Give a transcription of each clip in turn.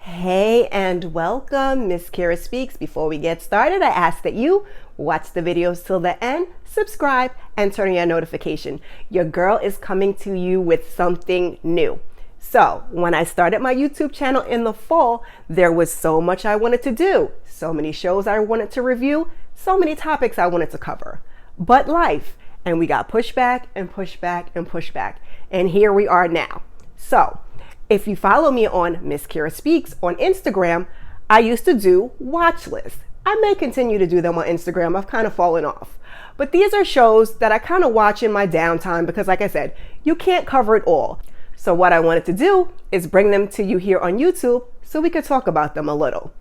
Hey and welcome, msKIRAspeaks. Before we get started, I ask that you watch the videos till the end, subscribe, and turn on your notification. Your girl is coming to you with something new. So when I started my YouTube channel in the fall, there was so much I wanted to do, so many shows I wanted to review, so many topics I wanted to cover. But life, and we got pushback and pushback and pushback. And here we are now. So if you follow me on msKIRAspeaks on Instagram, I used to do watch lists. I may continue to do them on Instagram. I've kind of fallen off. But these are shows that I kind of watch in my downtime because, like I said, you can't cover it all. So what I wanted to do is bring them to you here on YouTube so we could talk about them a little.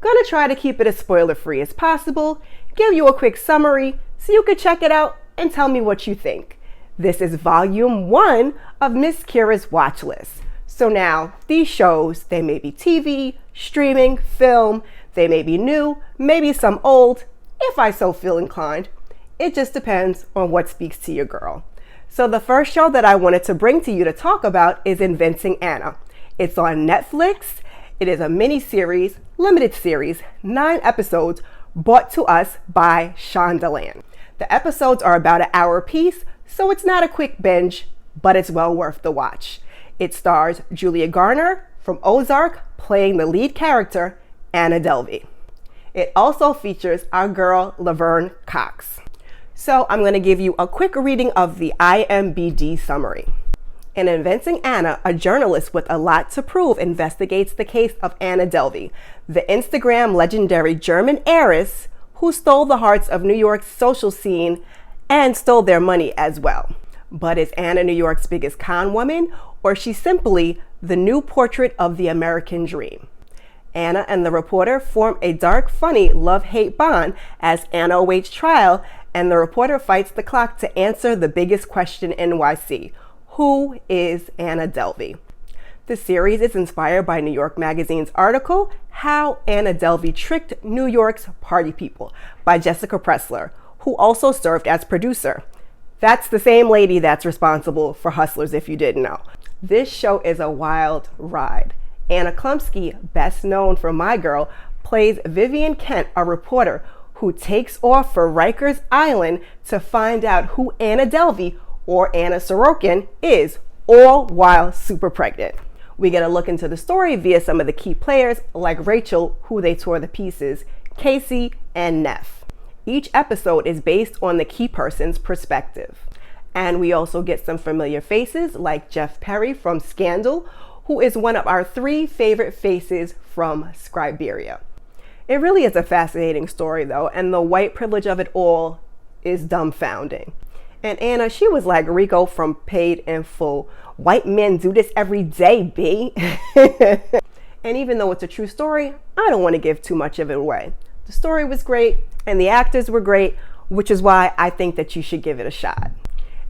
Gonna try to keep it as spoiler-free as possible, give you a quick summary so you could check it out and tell me what you think. This is volume 1 of msKIRA's watch list. So now, these shows, they may be TV, streaming, film, they may be new, maybe some old, if I so feel inclined. It just depends on what speaks to your girl. So the first show that I wanted to bring to you to talk about is Inventing Anna. It's on Netflix. It is a mini-series, limited series, 9 episodes, brought to us by Shondaland. The episodes are about an hour apiece, so it's not a quick binge, but it's well worth the watch. It stars Julia Garner from Ozark playing the lead character, Anna Delvey. It also features our girl, Laverne Cox. So I'm going to give you a quick reading of the IMDb summary. In Inventing Anna, a journalist with a lot to prove investigates the case of Anna Delvey, the Instagram legendary German heiress who stole the hearts of New York's social scene and stole their money as well. But is Anna New York's biggest con woman, or is she simply the new portrait of the American dream? Anna and the reporter form a dark, funny love-hate bond as Anna awaits trial, and the reporter fights the clock to answer the biggest question in NYC. Who is Anna Delvey? The series is inspired by New York Magazine's article, How Anna Delvey Tricked New York's Party People, by Jessica Pressler, who also served as producer. That's the same lady that's responsible for Hustlers, if you didn't know. This show is a wild ride. Anna Klumsky, best known for My Girl, plays Vivian Kent, a reporter who takes off for Rikers Island to find out who Anna Delvey, or Anna Sorokin, is, all while super pregnant. We get a look into the story via some of the key players like Rachel, who they tore to pieces, Casey, and Neff. Each episode is based on the key person's perspective. And we also get some familiar faces like Jeff Perry from Scandal, who is one of our 3 favorite faces from Scriberia. It really is a fascinating story though, and the white privilege of it all is dumbfounding. And Anna, she was like Rico from Paid in Full. White men do this every day, B. And even though it's a true story, I don't want to give too much of it away. The story was great and the actors were great, which is why I think that you should give it a shot.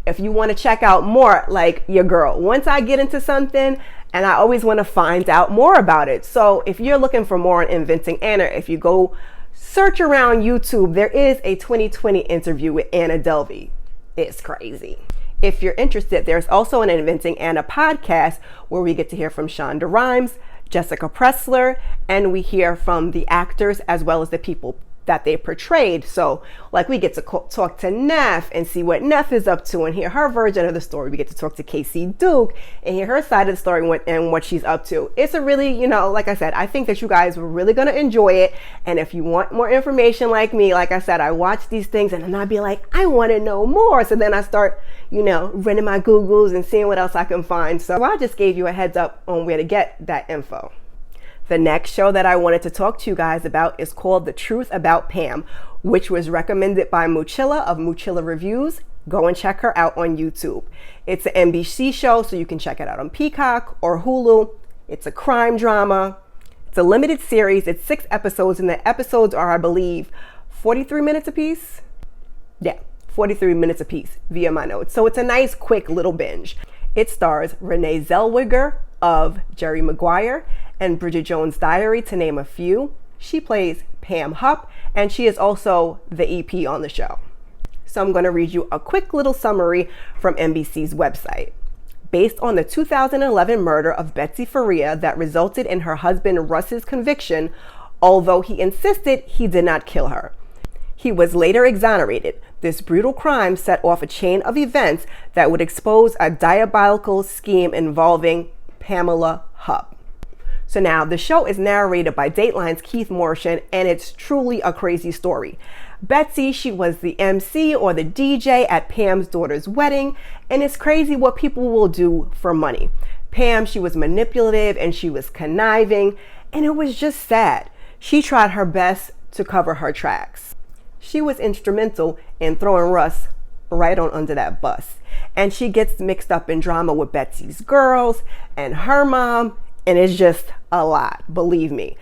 If you want to check out more, like your girl, once I get into something, and I always want to find out more about it. So if you're looking for more on Inventing Anna, if you go search around YouTube, there is a 2020 interview with Anna Delvey. It's crazy. If you're interested, there's also an Inventing Anna podcast where we get to hear from Shonda Rhimes, Jessica Pressler, and we hear from the actors as well as the people that they portrayed. So like we get to talk to Neff and see what Neff is up to and hear her version of the story. We get to talk to Casey Duke and hear her side of the story and what she's up to. It's a really, like I said, I think that you guys were really going to enjoy it. And if you want more information like me, like I said, I watch these things and then I'd be like, I want to know more. So then I start, running my Googles and seeing what else I can find. So I just gave you a heads up on where to get that info. The next show that I wanted to talk to you guys about is called The Truth About Pam, which was recommended by Muchilla of Muchilla Reviews. Go and check her out on YouTube. It's an NBC show, so you can check it out on Peacock or Hulu. It's a crime drama. It's a limited series. It's 6 episodes, and the episodes are, I believe, 43 minutes apiece. Yeah, 43 minutes apiece via my notes. So it's a nice, quick little binge. It stars Renee Zellweger of Jerry Maguire and Bridget Jones' Diary, to name a few. She plays Pam Hupp, and she is also the EP on the show. So I'm going to read you a quick little summary from NBC's website. based on the 2011 murder of Betsy Faria that resulted in her husband Russ's conviction, although he insisted he did not kill her. He was later exonerated. This brutal crime set off a chain of events that would expose a diabolical scheme involving Pamela Hupp. So now the show is narrated by Dateline's Keith Morrison, and it's truly a crazy story. Betsy, she was the MC or the DJ at Pam's daughter's wedding, and it's crazy what people will do for money. Pam, she was manipulative and she was conniving, and it was just sad. She tried her best to cover her tracks. She was instrumental in throwing Russ right on under that bus. And she gets mixed up in drama with Betsy's girls and her mom, and it's just a lot, believe me.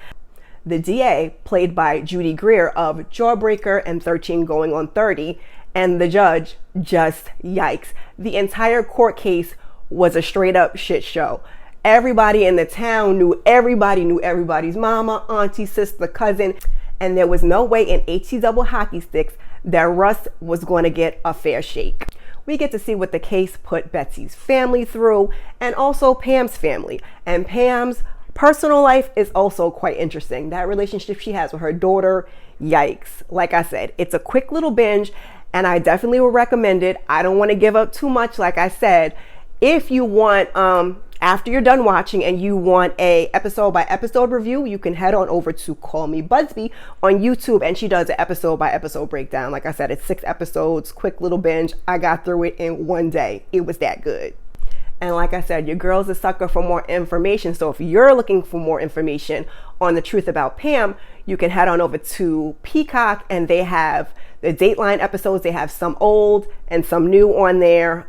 The DA, played by Judy Greer of Jawbreaker and 13 Going on 30, and the judge, just yikes. The entire court case was a straight up shit show. Everybody in the town knew everybody's mama, auntie, sister, cousin, and there was no way in HE double hockey sticks that Russ was going to get a fair shake. We get to see what the case put Betsy's family through, and also Pam's family. And Pam's personal life is also quite interesting. That relationship she has with her daughter, yikes. Like I said, it's a quick little binge, and I definitely would recommend it. I don't want to give up too much, like I said. If you want, after you're done watching and you want a episode by episode review, you can head on over to Call Me Busby on YouTube, and she does an episode by episode breakdown. Like I said, it's 6 episodes, quick little binge. I got through it in one day. It was that good. And like I said, your girl's a sucker for more information. So if you're looking for more information on the truth about Pam, you can head on over to Peacock, and they have the Dateline episodes. They have some old and some new on there.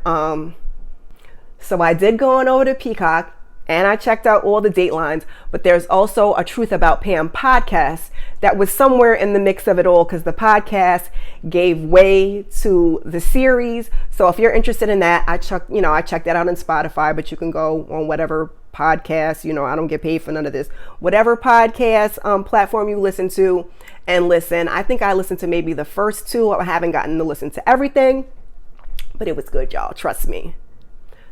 So I did go on over to Peacock and I checked out all the Datelines, but there's also a Truth About Pam podcast that was somewhere in the mix of it all, because the podcast gave way to the series. So if you're interested in that, I checked that out on Spotify, but you can go on whatever podcast, I don't get paid for none of this, whatever podcast platform you listen to and listen. I think I listened to maybe the first 2. I haven't gotten to listen to everything, but it was good, y'all. Trust me.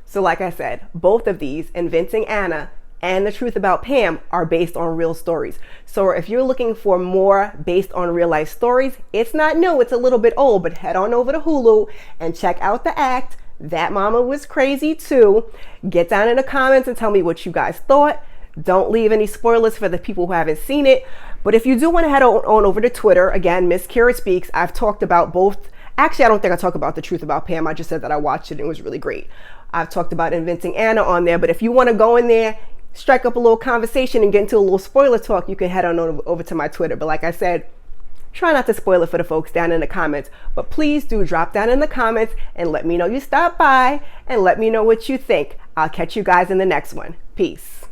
So like I said, both of these, Inventing Anna and The Truth About Pam, are based on real stories. So if you're looking for more based on real life stories, it's not new, it's a little bit old, but head on over to Hulu and check out The Act. That Mama Was Crazy Too. Get down in the comments and tell me what you guys thought. Don't leave any spoilers for the people who haven't seen it. But if you do want to head on over to Twitter, again, msKIRAspeaks, I've talked about both. Actually, I don't think I talked about The Truth About Pam. I just said that I watched it and it was really great. I've talked about Inventing Anna on there, but if you want to go in there, strike up a little conversation and get into a little spoiler talk, you can head on over to my Twitter. But like I said, try not to spoil it for the folks down in the comments, but please do drop down in the comments and let me know you stopped by and let me know what you think. I'll catch you guys in the next one. Peace.